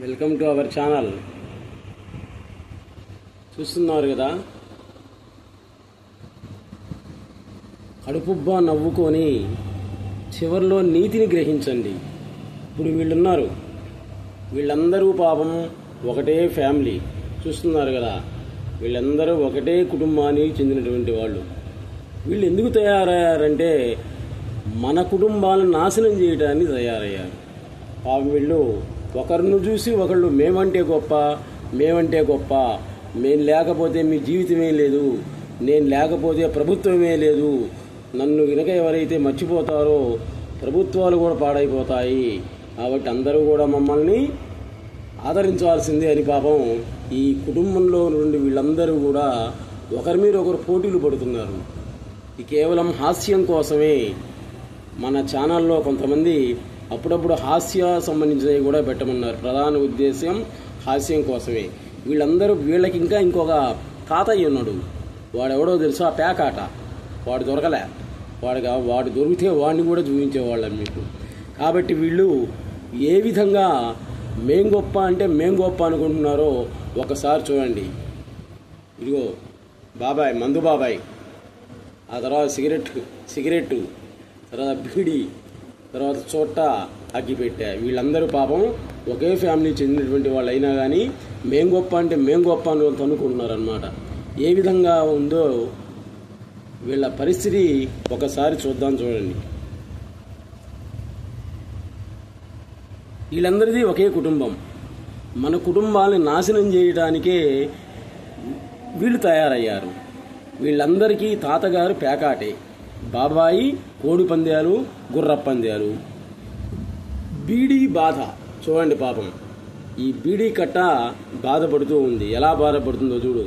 Welcome to our channel. చూస్తున్నారు కదా, కడుపుబ్బా నవ్వుకొని చివరిలో నీతిని గ్రహించండి. ఇప్పుడు వీళ్ళున్నారు, వీళ్ళందరూ పాపం ఒకటే ఫ్యామిలీ. చూస్తున్నారు కదా, వీళ్ళందరూ ఒకటే కుటుంబానికి చెందినటువంటి వాళ్ళు. వీళ్ళు ఎందుకు తయారయ్యారంటే మన కుటుంబాలను నాశనం చేయడానికి తయారయ్యారు. పాపం వీళ్ళు ఒకరిని చూసి ఒకళ్ళు మేమంటే గొప్ప, మేమంటే గొప్ప, మేము లేకపోతే మీ జీవితమే లేదు, నేను లేకపోతే ప్రభుత్వమే లేదు, నన్ను వినక ఎవరైతే మర్చిపోతారో ప్రభుత్వాలు కూడా పాడైపోతాయి, కాబట్టి అందరూ కూడా మమ్మల్ని ఆదరించాల్సిందే అని పాపం ఈ కుటుంబంలో నుండి వీళ్ళందరూ కూడా ఒకరి మీద ఒకరు పోటీలు పడుతున్నారు. ఇది కేవలం హాస్యం కోసమే. మన ఛానల్లో కొంతమంది అప్పుడప్పుడు హాస్య సంబంధించినవి కూడా పెట్టమన్నారు. ప్రధాన ఉద్దేశం హాస్యం కోసమే. వీళ్ళకి ఇంకా ఇంకొక తాతయ్య ఉన్నాడు, వాడెవడో తెలుసా, పేకాట. వాడు దొరకలే, వాడు దొరికితే వాడిని కూడా చూపించేవాళ్ళం మీకు. కాబట్టి వీళ్ళు ఏ విధంగా మేం గొప్ప అంటే మేం గొప్ప అనుకుంటున్నారో ఒకసారి చూడండి. ఇదిగో బాబాయ్, మందు బాబాయ్, ఆ తర్వాత సిగరెట్, తర్వాత బీడి, తర్వాత చోట అగ్గిపెట్టా. వీళ్ళందరూ పాపం ఒకే ఫ్యామిలీ చెందినటువంటి వాళ్ళు అయినా కానీ మేం గొప్ప అంటే మేం గొప్ప అని అనుకుంటున్నారనమాట. ఏ విధంగా ఉందో వీళ్ళ పరిస్థితి ఒకసారి చూడండి. వీళ్ళందరిది ఒకే కుటుంబం. మన కుటుంబాన్ని నాశనం చేయడానికే వీళ్ళు తయారయ్యారు. వీళ్ళందరికీ తాతగారు పేకాటే, బాబాయి కోడి పందాలు, గుర్ర పందాలు. బీడీ బాధ చూడండి పాపం. ఈ బీడీ కట్ట బాధపడుతూ ఉంది. ఎలా బాధపడుతుందో చూడు.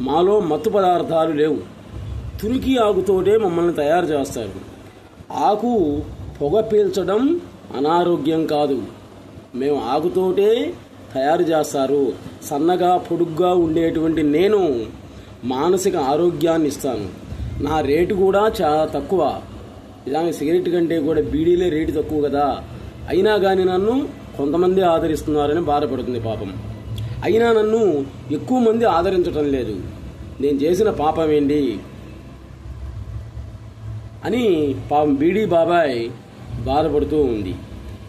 మాలో మత్తు పదార్థాలు లేవు, తురికి ఆకుతోటే మమ్మల్ని తయారు చేస్తారు. ఆకు పొగ పీల్చడం అనారోగ్యం కాదు, మేము ఆకుతోటే తయారు చేస్తారు. సన్నగా పొడుగ్గా ఉండేటువంటి నేను మానసిక ఆరోగ్యాన్ని ఇస్తాను. నా రేటు కూడా చాలా తక్కువ. ఇలాగే సిగరెట్ కంటే కూడా బీడీలే రేటు తక్కువ కదా, అయినా కానీ నన్ను కొంతమంది ఆదరిస్తున్నారని బాధపడుతుంది పాపం. అయినా నన్ను ఎక్కువ మంది ఆదరించటం లేదు, నేను చేసిన పాపం ఏంటి అని పాపం బీడీ బాబాయ్ బాధపడుతూ ఉంది.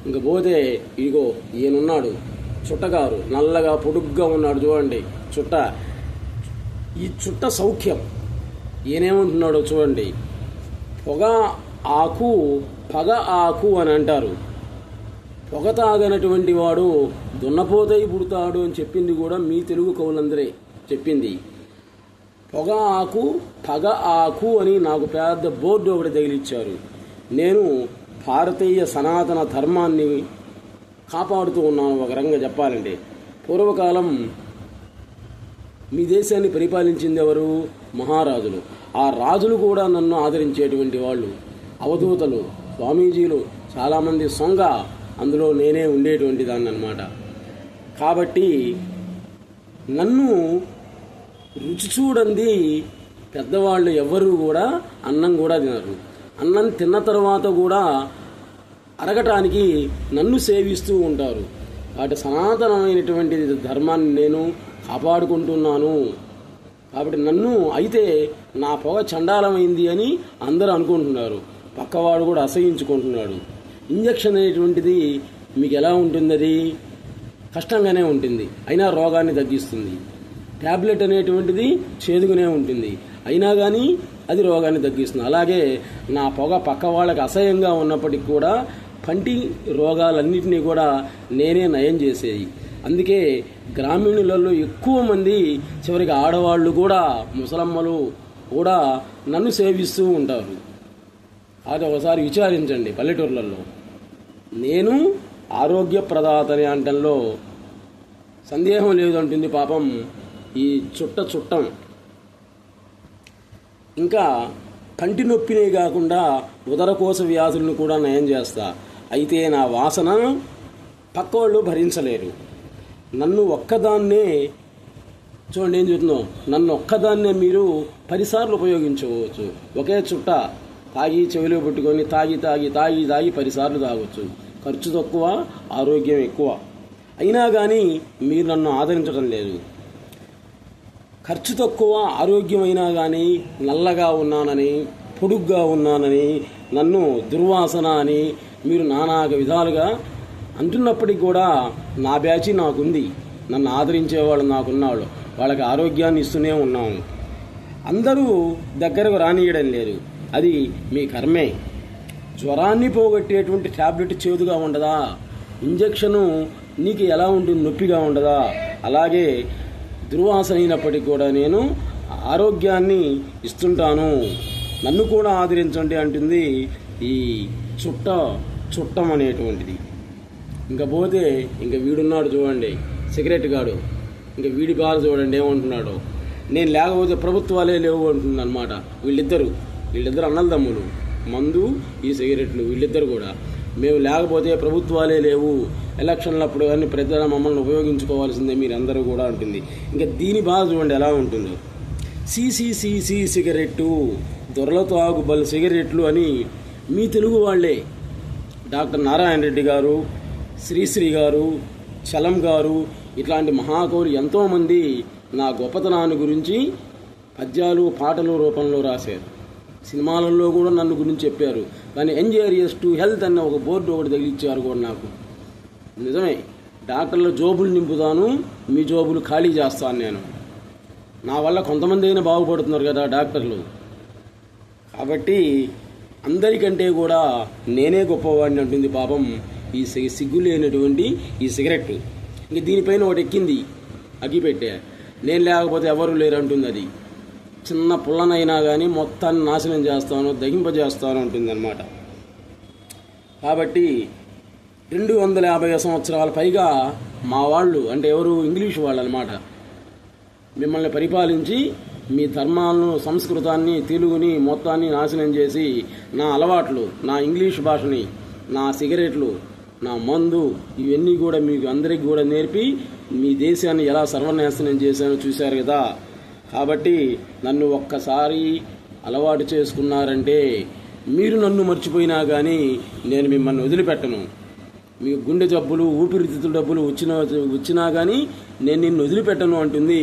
ఇంక పోతే ఇదిగో ఈయనున్నాడు, చుట్టగారు, నల్లగా పొడుగ్గా ఉన్నాడు చూడండి చుట్ట. ఈ చుట్ట సౌఖ్యం. ఈయనేమంటున్నాడో చూడండి. పొగ ఆకు పగ ఆకు అని అంటారు. పొగ తాగనటువంటి వాడు దున్నపోతై పుడతాడు అని చెప్పింది కూడా మీ తెలుగు కవులందరే చెప్పింది. పొగ ఆకు పగ ఆకు అని నాకు పెద్ద బోర్డు ఒకటి తగిలిచ్చారు. నేను భారతీయ సనాతన ధర్మాన్ని కాపాడుతూ ఉన్నాను. ఒక రకంగా చెప్పాలంటే పూర్వకాలం మీ దేశాన్ని పరిపాలించింది ఎవరు? మహారాజులు. ఆ రాజులు కూడా నన్ను ఆదరించేటువంటి వాళ్ళు, అవధూతలు, స్వామీజీలు, చాలామంది సొంగ, అందులో నేనే ఉండేటువంటి దాన్ని అన్నమాట. కాబట్టి నన్ను రుచి చూడండి పెద్దవాళ్ళు ఎవ్వరూ కూడా అన్నం కూడా తినరు. అన్నం తిన్న తర్వాత కూడా అరగటానికి నన్ను సేవిస్తూ ఉంటారు. కాబట్టి సనాతనమైనటువంటి ధర్మాన్ని నేను కాపాడుకుంటున్నాను. కాబట్టి నన్ను అయితే నా పొగ చండాలమైంది అని అందరూ అనుకుంటున్నారు. పక్కవాడు కూడా అసహించుకుంటున్నాడు. ఇంజక్షన్ అనేటువంటిది మీకు ఎలా ఉంటుంది? అది కష్టంగానే ఉంటుంది, అయినా రోగాన్ని తగ్గిస్తుంది. ట్యాబ్లెట్ అనేటువంటిది చేదుగానే ఉంటుంది, అయినా కానీ అది రోగాన్ని తగ్గిస్తుంది. అలాగే నా పొగ పక్క వాళ్ళకి అసహ్యంగా ఉన్నప్పటికీ కూడా పంటి రోగాలన్నింటినీ కూడా నేనే నయం చేసేది. అందుకే గ్రామీణులలో ఎక్కువ మంది, చివరికి ఆడవాళ్ళు కూడా, ముసలమ్మలు కూడా నన్ను సేవిస్తూ ఉంటారు. అది ఒకసారి విచారించండి. పల్లెటూర్లలో నేను ఆరోగ్య ప్రదాతని అంటంలో సందేహం లేదంటుంది పాపం ఈ చుట్టం. ఇంకా కంటి నొప్పినే కాకుండా ఉదరకోశ వ్యాధులను కూడా నయం చేస్తా. అయితే నా వాసన పక్కవాళ్ళు భరించలేరు. నన్ను ఒక్కదాన్నే చూడండి, ఏం చెప్తున్నావు, నన్ను ఒక్కదాన్నే మీరు 10 సార్లు ఉపయోగించుకోవచ్చు. ఒకే చుట్ట తాగి చెవిలో పెట్టుకొని తాగి 10 సార్లు తాగొచ్చు. ఖర్చు తక్కువ, ఆరోగ్యం ఎక్కువ. అయినా కానీ మీరు నన్ను ఆదరించడం లేదు. ఖర్చు తక్కువ, ఆరోగ్యమైనా కానీ నల్లగా ఉన్నానని, పొడుగ్గా ఉన్నానని, నన్ను దుర్వాసన అని మీరు నానా విధాలుగా అంటున్నప్పటికీ కూడా నా బ్యాచి నాకుంది. నన్ను ఆదరించేవాళ్ళు నాకున్నాళ్ళు. వాళ్ళకి ఆరోగ్యాన్ని ఇస్తూనే ఉన్నాను. అందరూ దగ్గరకు రానియడం లేదు. అది మీ కర్మే. జ్వరాన్ని పోగొట్టేటువంటి ట్యాబ్లెట్ చేదుగా ఉండదా? ఇంజెక్షను నీకు ఎలా ఉంటుంది? నొప్పిగా ఉండదా? అలాగే దుర్వాసన అయినప్పటికీ కూడా నేను ఆరోగ్యాన్ని ఇస్తుంటాను. నన్ను కూడా ఆదరించండి అంటుంది ఈ చుట్టం అనేటువంటిది. ఇంకా పోతే ఇంకా వీడున్నాడు చూడండి, సిగరెట్ గాడు. ఇంకా వీడి బాధ చూడండి ఏమంటున్నాడు. నేను లేకపోతే ప్రభుత్వాలే లేవు అంటుంది అనమాట. వీళ్ళిద్దరు అన్నదమ్ములు, మందు ఈ సిగరెట్లు, వీళ్ళిద్దరు కూడా మేము లేకపోతే ప్రభుత్వాలే లేవు, ఎలక్షన్లప్పుడు కానీ ప్రజలు మమ్మల్ని ఉపయోగించుకోవాల్సిందే మీరందరూ కూడా అంటుంది. ఇంకా దీని బాధ చూడండి ఎలా ఉంటుందో. సిసిసిసి సిగరెట్టు, దొరలతో ఆగు బల్ సిగరెట్లు అని మీ తెలుగు వాళ్లే డాక్టర్ నారాయణ రెడ్డి గారు, శ్రీశ్రీ గారు, చలం గారు ఇట్లాంటి మహాకవులు ఎంతోమంది నా గొప్పతనాన్ని గురించి పద్యాలు పాటలు రూపంలో రాశారు. సినిమాలలో కూడా నన్ను గురించి చెప్పారు. కానీ NJRS టు హెల్త్ అన్న ఒక బోర్డు ఒకటి తగిలిచ్చారు కూడా నాకు. నిజమే, డాక్టర్ల జోబులు నింపుతాను, మీ జోబులు ఖాళీ చేస్తాను నేను. నా వల్ల కొంతమంది అయినా బాగుపడుతున్నారు కదా డాక్టర్లు. కాబట్టి అందరికంటే కూడా నేనే గొప్పవాడిని అంటుంది పాపం ఈ సిగ్గు లేనటువంటి ఈ సిగరెట్. ఇంక దీనిపైన ఒకటి ఎక్కింది, అగ్గిపెట్టే. నేను లేకపోతే ఎవరు లేరు అంటుంది. అది చిన్న పుల్లనైనా కానీ మొత్తాన్ని నాశనం చేస్తాను, దహింపజేస్తాను అంటుంది అనమాట. కాబట్టి 250 సంవత్సరాల పైగా మా వాళ్ళు, అంటే ఎవరు, ఇంగ్లీష్ వాళ్ళు అనమాట, మిమ్మల్ని పరిపాలించి మీ ధర్మాలను, సంస్కృతాన్ని, తెలుగుని మొత్తాన్ని నాశనం చేసి నా అలవాట్లు, నా ఇంగ్లీష్ భాషని, నా సిగరెట్లు, నా మందు ఇవన్నీ కూడా మీకు అందరికి కూడా నేర్పి మీ దేశాన్ని ఎలా సర్వనాశనం చేశానో చూశారు కదా. కాబట్టి నన్ను ఒక్కసారి అలవాటు చేసుకున్నారంటే మీరు నన్ను మర్చిపోయినా కానీ నేను మిమ్మల్ని వదిలిపెట్టను. మీకు గుండె జబ్బులు, ఊపిరితిత్తుల డబ్బులు వచ్చినా కానీ నేను నిన్ను వదిలిపెట్టను అంటుంది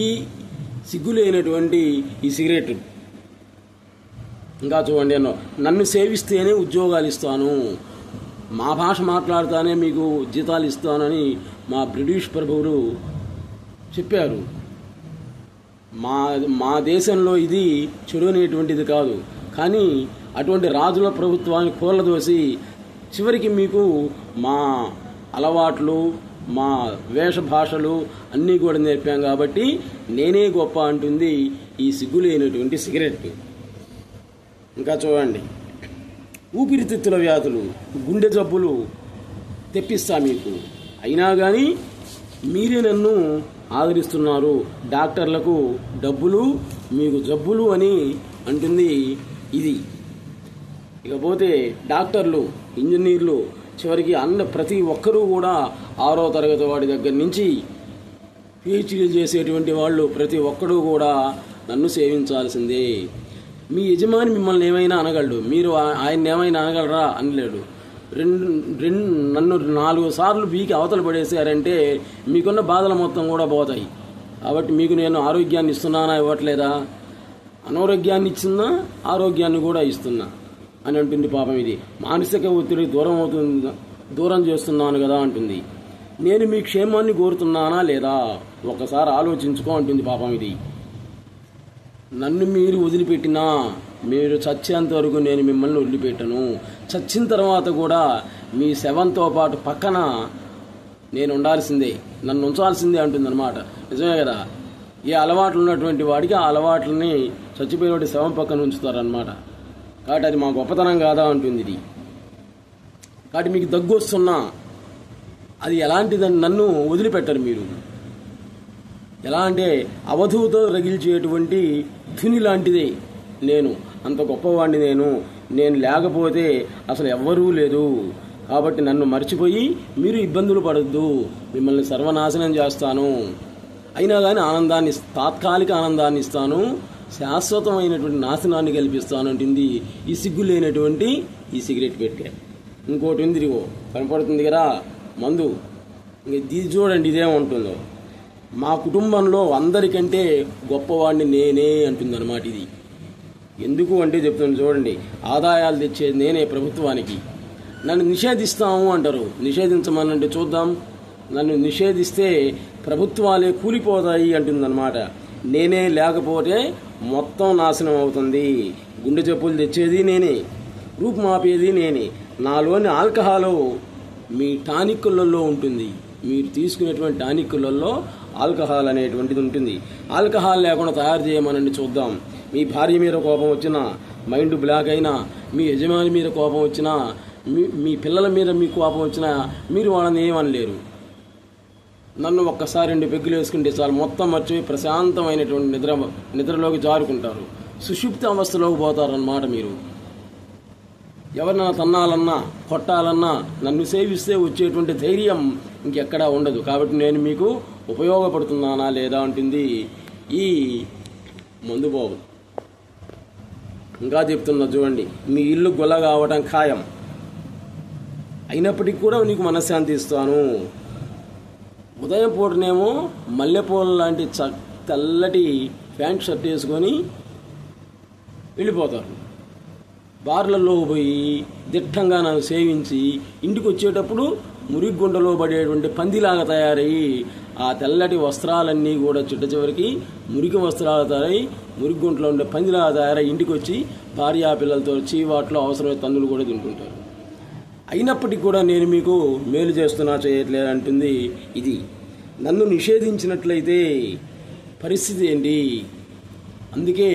ఈ సిగ్గులేనటువంటి ఈ సిగరెట్. ఇంకా చూడండి, నన్ను సేవిస్తేనే ఉద్యోగాలు ఇస్తాను, మా భాష మాట్లాడుతానే మీకు జీతాలు ఇస్తానని మా బ్రిటిష్ ప్రభువులు చెప్పారు. మా దేశంలో ఇది చెడు అనేటువంటిది కాదు. కానీ అటువంటి రాజుల ప్రభుత్వాన్ని కూలదోసి చివరికి మీకు మా అలవాట్లు, మా వేషభాషలు అన్నీ కూడా నేర్పాం కాబట్టి నేనే గొప్ప అంటుంది ఈ సిగ్గులేనటువంటి సిగరెట్. ఇంకా చూడండి, ఊపిరితిత్తుల వ్యాధులు, గుండె జబ్బులు తెప్పిస్తా మీకు. అయినా కానీ మీరే నన్ను ఆదరిస్తున్నారు. డాక్టర్లకు డబ్బులు, మీకు జబ్బులు అని అంటుంది ఇది. ఇకపోతే డాక్టర్లు, ఇంజనీర్లు, చివరికి ప్రతి ఒక్కరూ కూడా 6వ తరగతి వాడి దగ్గర నుంచి PhD చేసేటువంటి వాళ్ళు ప్రతి ఒక్కరూ కూడా నన్ను సేవించాల్సిందే. మీ యజమాని మిమ్మల్ని ఏమైనా అనగలడు, మీరు ఆయన ఏమైనా అనగలరా? అనలేడు. నన్ను 4 సార్లు బీకి అవతల పడేసారంటే మీకున్న బాధలు మొత్తం కూడా పోతాయి. కాబట్టి మీకు నేను ఆరోగ్యాన్ని ఇస్తున్నానా, ఇవ్వట్లేదా? అనారోగ్యాన్ని ఇస్తున్నా, ఆరోగ్యాన్ని కూడా ఇస్తున్నా అని అంటుంది పాపం. ఇది మానసిక ఒత్తిడి దూరం చేస్తున్నాను కదా అంటుంది. నేను మీ క్షేమాన్ని కోరుతున్నానా లేదా ఒకసారి ఆలోచించుకో అంటుంది పాపం. ఇది నన్ను మీరు వదిలిపెట్టినా మీరు చచ్చేంత వరకు నేను మిమ్మల్ని వదిలిపెట్టను. చచ్చిన తర్వాత కూడా మీ శవంతో పాటు పక్కన నేను ఉండాల్సిందే, నన్ను ఉంచాల్సిందే అంటుందన్నమాట. నిజమే కదా. ఏ అలవాట్లు ఉన్నటువంటి వాడికి ఆ అలవాట్లని చచ్చిపోయేవాడి శవం పక్కన ఉంచుతారనమాట. కాబట్టి అది మా గొప్పతనం కాదా అంటుంది ఇది. కాబట్టి మీకు దగ్గు వస్తున్నా అది ఎలాంటిదని నన్ను వదిలిపెట్టరు మీరు. ఎలా అంటే అవధూతో రగిల్చేటువంటి ధుని లాంటిదే నేను. అంత గొప్పవాడిని నేను లేకపోతే అసలు ఎవ్వరూ లేదు. కాబట్టి నన్ను మర్చిపోయి మీరు ఇబ్బందులు పడొద్దు, మిమ్మల్ని సర్వనాశనం చేస్తాను. అయినా కానీ ఆనందాన్ని, తాత్కాలిక ఆనందాన్ని ఇస్తాను, శాశ్వతమైనటువంటి నాశనాన్ని కల్పిస్తాను అంటుంది ఈ సిగ్గు లేనటువంటి ఈ సిగరెట్ పెట్టే. ఇంకోటి ఉంది, కనపడుతుంది కదా మందు. ఇది చూడండి ఇదేముంటుందో. మా కుటుంబంలో అందరికంటే గొప్పవాడిని నేనే అంటుందన్నమాట. ఇది ఎందుకు అంటే చెప్తాను చూడండి. ఆదాయాలు తెచ్చేది నేనే ప్రభుత్వానికి. నన్ను నిషేధిస్తాము అంటారు. నిషేధించమనంటే చూద్దాం. నన్ను నిషేధిస్తే ప్రభుత్వాలే కూలిపోతాయి అంటుందన్నమాట. నేనే లేకపోతే మొత్తం నాశనం అవుతుంది. గుండె జబ్బులు తెచ్చేది నేనే, రూపుమాపేది నేనే. నాలోని ఆల్కహాలు మీ టానిక్కులలో ఉంటుంది. మీరు తీసుకునేటువంటి టానిక్కులలో ఆల్కహాల్ అనేటువంటిది ఉంటుంది. ఆల్కహాల్ లేకుండా తయారు చేయమనండి చూద్దాం. మీ భార్య మీద కోపం వచ్చినా, మైండ్ బ్లాక్ అయినా, మీ యజమాని మీద కోపం వచ్చినా, మీ పిల్లల మీద మీకు కోపం వచ్చినా మీరు వాళ్ళని ఏమనలేరు. నన్ను ఒక్కసారి 2 పెగ్గులు వేసుకుంటే చాలు మొత్తం మర్చిపోయి ప్రశాంతమైనటువంటి నిద్రలోకి జారుకుంటారు. సుషుప్తి అవస్థలోకి పోతారన్నమాట. మీరు ఎవరినైనా తన్నాలన్నా కొట్టాలన్నా నన్ను సేవిస్తే వచ్చేటువంటి ధైర్యం ఇంకెక్కడా ఉండదు. కాబట్టి నేను మీకు ఉపయోగపడుతున్నానా లేదా అంటుంది ఈ మందుబాబు. ఇంకా చెప్తున్నా చూడండి. మీ ఇల్లు గొల్ల కావటం ఖాయం, అయినప్పటికీ కూడా నీకు మనశ్శాంతి ఇస్తాను. ఉదయం పూటనేమో మల్లెపూల లాంటి తెల్లటి ప్యాంట్ షర్ట్ వేసుకొని వెళ్ళిపోతారు. బార్లలో పోయి దిట్టంగా నన్ను సేవించి ఇంటికి వచ్చేటప్పుడు మురిగుండలో పడేటువంటి పందిలాగా తయారయ్యి ఆ తెల్లటి వస్త్రాలన్నీ కూడా చిట్ట చివరికి మురికి వస్త్రాలు తయారై మురిగుంటలో ఉండే పందిలాగా తయారై ఇంటికి వచ్చి భార్యా పిల్లలతో చీవాట్లో అవసరమైన తన్నులు కూడా తింటుంటారు. అయినప్పటికీ కూడా నేను మీకు మేలు చేస్తున్నా చేయట్లేదు అంటుంది ఇది. నన్ను నిషేధించినట్లయితే పరిస్థితి ఏంటి? అందుకే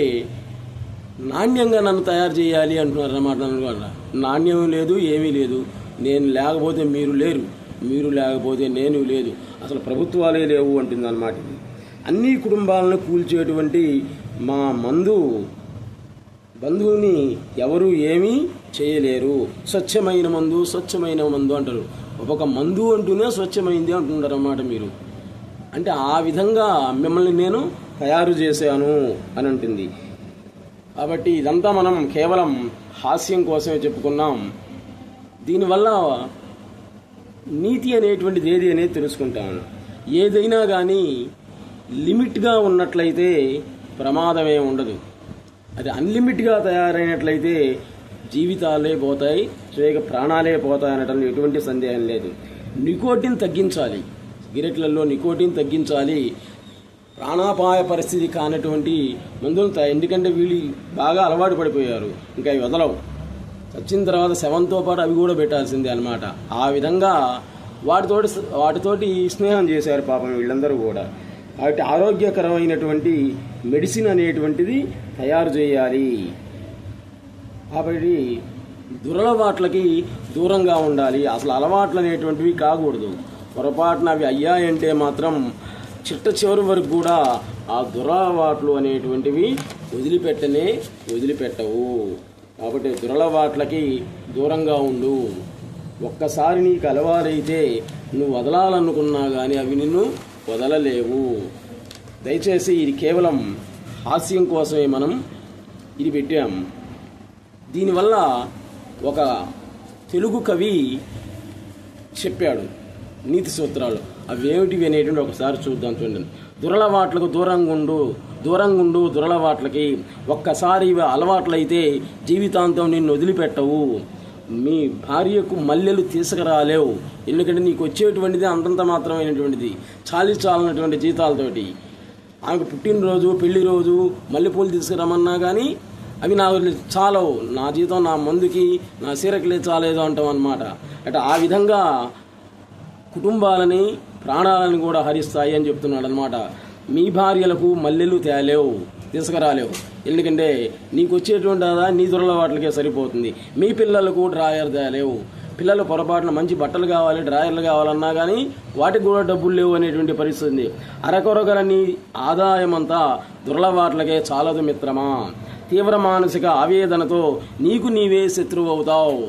నాణ్యంగా నన్ను తయారు చేయాలి అంటున్నారు అన్నమాట. నాణ్యం లేదు, ఏమీ లేదు. నేను లేకపోతే మీరు లేరు, మీరు లేకపోతే నేను లేదు, అసలు ప్రభుత్వాలే లేవు అంటుంది అన్నమాట. అన్ని కుటుంబాలను కూల్చేటువంటి మా బంధువుని ఎవరు ఏమీ చేయలేరు. స్వచ్ఛమైన మందు, స్వచ్ఛమైన మందు అంటారు. ఒక మందు అంటూనే స్వచ్ఛమైంది అంటున్నారు అన్నమాట. మీరు అంటే ఆ విధంగా మిమ్మల్ని నేను తయారు చేశాను అని అంటుంది. కాబట్టి ఇదంతా మనం కేవలం హాస్యం కోసమే చెప్పుకున్నాం. దీనివల్ల నీతి అనేటువంటిది ఏది అనేది తెలుసుకుంటాను. ఏదైనా కానీ లిమిట్గా ఉన్నట్లయితే ప్రమాదమే ఉండదు. అది అన్లిమిట్గా తయారైనట్లయితే జీవితాలే పోతాయి, స్వేగ ప్రాణాలే పోతాయి అనటంలో ఎటువంటి సందేహం లేదు. నికోటిన్ తగ్గించాలి, సిగరెట్లలో నికోటిన్ తగ్గించాలి. ప్రాణాపాయ పరిస్థితి కానటువంటి మందులు ఎందుకంటే వీళ్ళు బాగా అలవాటు పడిపోయారు, ఇంకా అవి వదలవు. వచ్చిన తర్వాత శవంతో పాటు అవి కూడా పెట్టాల్సిందే అన్నమాట. ఆ విధంగా వాటితోటి స్నేహం చేశారు పాపం వీళ్ళందరూ కూడా. కాబట్టి ఆరోగ్యకరమైనటువంటి మెడిసిన్ అనేటువంటిది తయారు చేయాలి. కాబట్టి దురలవాట్లకి దూరంగా ఉండాలి. అసలు అలవాట్లు అనేటువంటివి కాకూడదు. పొరపాటున అవి అయ్యాయంటే మాత్రం చిట్ట చివరి వరకు కూడా ఆ దురలవాట్లు అనేటువంటివి వదిలిపెట్టవు. కాబట్టి దురలవాట్లకి దూరంగా ఉండు. ఒక్కసారి నీకు అలవారైతే నువ్వు వదలాలనుకున్నా కానీ అవి నిన్ను వదలలేవు. దయచేసి ఇది కేవలం హాస్యం కోసమే మనం ఇది పెట్టాం. దీనివల్ల ఒక తెలుగు కవి చెప్పాడు నీతి సూత్రాలు. అవి ఏమిటివి అనేటువంటి ఒకసారి చూద్దాం. చూడండి. దురలవాట్లకు దూరంగా ఉండు దురలవాట్లకి. ఒక్కసారి ఇవి అలవాట్లయితే జీవితాంతం నిన్ను వదిలిపెట్టవు. మీ భార్యకు మల్లెలు తీసుకురాలేవు, ఎందుకంటే నీకు వచ్చేటువంటిది అంతంత మాత్రమైనటువంటిది, చాలినటువంటి జీతాలతోటి. ఆమెకు పుట్టినరోజు, పెళ్లి రోజు మల్లెపూలు తీసుకురమన్నా కానీ అవి నాకు చాలవు, నా జీతం నా మందుకి నా సీరకులే చాలేదు అంటాం అన్నమాట. అంటే ఆ విధంగా కుటుంబాలని ప్రాణాలను కూడా హరిస్తాయి అని చెప్తున్నాడు అనమాట. మీ భార్యలకు మల్లెలు తీసుకురాలేవు, ఎందుకంటే నీకు వచ్చేటువంటి నీ దురలవాట్లకే సరిపోతుంది. మీ పిల్లలకు డ్రాయర్ తేలేవు. పిల్లలు పొరపాటున మంచి బట్టలు కావాలి, డ్రాయర్లు కావాలన్నా కానీ వాటికి కూడా డబ్బులు లేవు అనేటువంటి పరిస్థితి. అరకొరగల నీ ఆదాయం అంతా దురలవాట్లకే చాలదు మిత్రమా. తీవ్ర మానసిక ఆవేదనతో నీకు నీవే శత్రువు అవుతావు.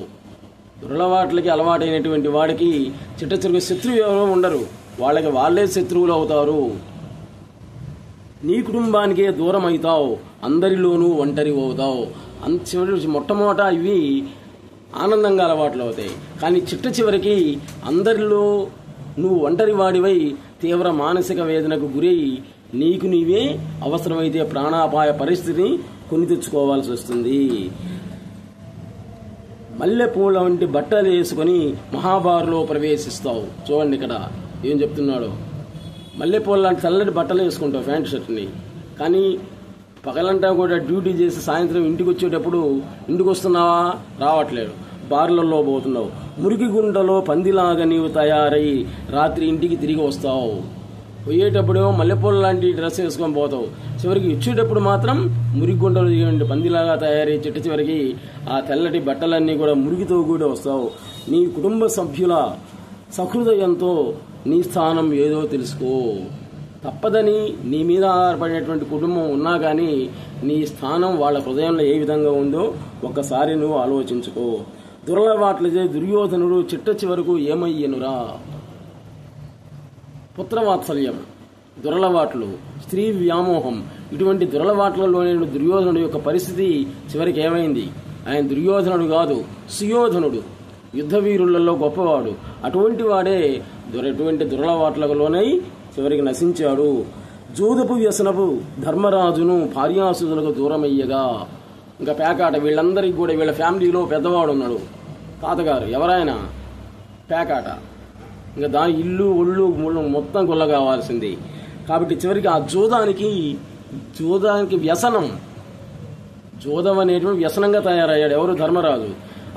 దురలవాట్లకి అలవాటైనటువంటి వాడికి చిట్ట చిరుగు శత్రువు ఎవరో ఉండరు, వాళ్ళకి వాళ్ళే శత్రువులు అవుతారు. నీ కుటుంబానికే దూరం అవుతావు, అందరిలోనూ ఒంటరి అవుతావు. మొట్టమొదట ఇవి ఆనందంగా అలవాట్లు అవుతాయి, కానీ చిట్ట చివరికి అందరిలో నువ్వు ఒంటరి వాడివై తీవ్ర మానసిక వేదనకు గురై నీకు నీవే అవసరమైతే ప్రాణాపాయ పరిస్థితిని కొని తెచ్చుకోవాల్సి వస్తుంది. మల్లెపూల వంటి బట్టలు వేసుకొని మహాబారులో ప్రవేశిస్తావు. చూడండి ఇక్కడ ఏం చెప్తున్నాడు. మల్లెపూల లాంటి చల్లటి బట్టలు వేసుకుంటావు, ప్యాంట్ షర్ట్ని. కానీ పగలంటా కూడా డ్యూటీ చేసి సాయంత్రం ఇంటికి వచ్చేటప్పుడు ఇంటికి వస్తున్నావా, రావట్లేదు, బార్లలో పోతున్నావు. మురికి గుంటలో పందిలాగా నీవు తయారై రాత్రి ఇంటికి తిరిగి వస్తావు. పోయేటప్పుడేమో మల్లెపూల లాంటి డ్రెస్ వేసుకొని పోతావు, చివరికి ఇచ్చేటప్పుడు మాత్రం మురికి గుంటలు పందిలాగా తయారై చిట్ట చివరికి ఆ తెల్లటి బట్టలన్నీ కూడా మురికితో కూడా వస్తావు. నీ కుటుంబ సభ్యుల సహృదయంతో నీ స్థానం ఏదో తెలుసుకో. తప్పదని నీ మీద ఆధారపడినటువంటి కుటుంబం ఉన్నా కానీ నీ స్థానం వాళ్ళ హృదయంలో ఏ విధంగా ఉందో ఒక్కసారి నువ్వు ఆలోచించుకో. దురలవాట్లదే దుర్యోధనుడు చిట్ట చివరకు ఏమయ్యనురా. పుత్రవాత్సల్యం, దురలవాట్లు, స్త్రీ వ్యామోహం, ఇటువంటి దురలవాట్లలోనే దుర్యోధనుడు యొక్క పరిస్థితి చివరికి ఏమైంది? ఆయన దుర్యోధనుడు కాదు, సుయోధనుడు, యుద్ధవీరులలో గొప్పవాడు. అటువంటి వాడే ఎటువంటి దురలవాట్లలోనై చివరికి నశించాడు. జూదపు వ్యసనపు ధర్మరాజును భార్యాసుదులకు దూరమయ్యగా. ఇంకా పేకాట, వీళ్ళందరికీ కూడా వీళ్ళ ఫ్యామిలీలో పెద్దవాడు ఉన్నాడు, తాతగారు, ఎవరైనా పేకాట, ఇంకా దాని ఇల్లు ఒళ్ళు మొత్తం గుల్ల కావాల్సింది. కాబట్టి చివరికి ఆ జూదానికి వ్యసనం, జూదం అనేటువంటి వ్యసనంగా తయారయ్యాడు ఎవరు? ధర్మరాజు.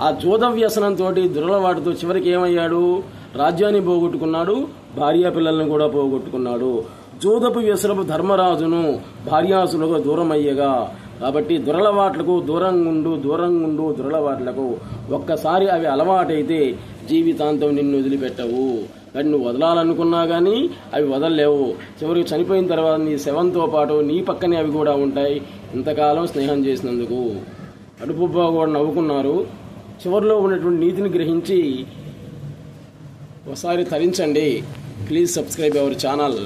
ఆ జూద వ్యసనంతో దురలవాటితో చివరికి ఏమయ్యాడు? రాజ్యాన్ని పోగొట్టుకున్నాడు, భార్యా పిల్లలను కూడా పోగొట్టుకున్నాడు. జూదపు వ్యసనపు ధర్మరాజును భార్యాసులకు దూరమయ్యగా. కాబట్టి దురలవాట్లకు దూరంగుండు దురలవాట్లకు. ఒక్కసారి అవి అలవాటైతే జీవితాంతం నిన్ను వదిలిపెట్టవు. కానీ నువ్వు వదలాలనుకున్నా కానీ అవి వదలలేవు. చివరికి చనిపోయిన తర్వాత నీ శవంతో పాటు నీ పక్కనే అవి కూడా ఉంటాయి. ఇంతకాలం స్నేహం చేసినందుకు. అడుపుబ్బా కూడా నవ్వుకున్నారు. చివరిలో ఉన్నటువంటి నీతిని గ్రహించి ఒకసారి తరించండి. Please subscribe our channel.